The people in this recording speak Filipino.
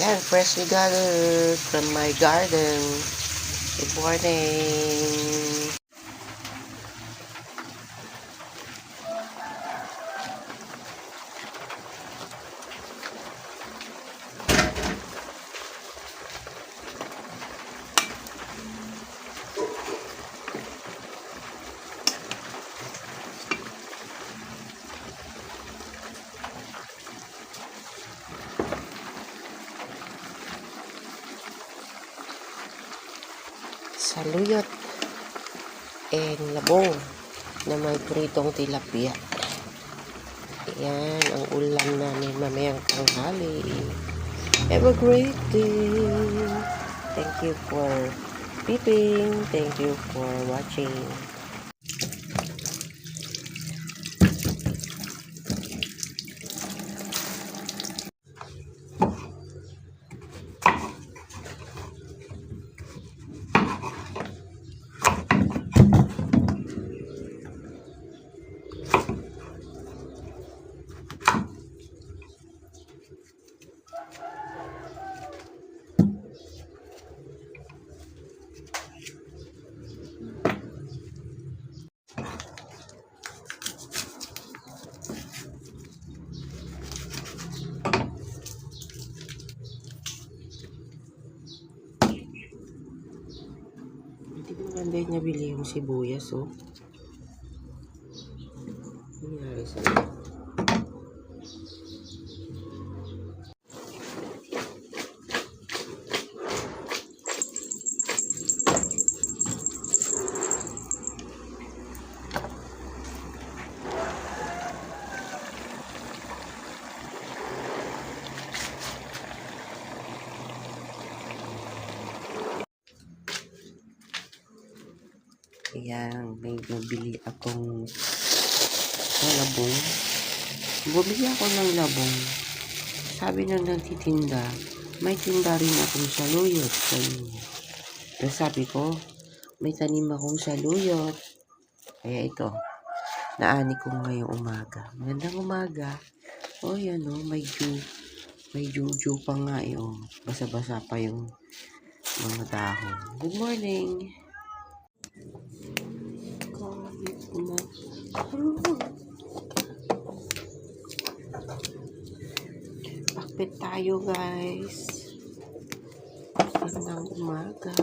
Yan, freshly gathered from my garden. Good morning. Saluyot and labong na may pritong tilapia. Yan ang ulam namin mamayang tanghali. Have a great day. Thank you for peeping. Thank you for watching. Hindi ko maganda niya bili yung sibuyas, oh. Nangyari sa'yo. Ayan, may nabili akong labong. Bumili ako ng labong. Sabi nang nagtitinda, may tinda rin akong saluyot sa inyo. Pero sabi ko, may tanim akong saluyot. Kaya ito, naani ko ngayong umaga. Magandang umaga. O yan o, may juju pa nga eh. O, basa-basa pa yung mga dahon. Good morning. Pakpit tayo guys. Magandang umaga.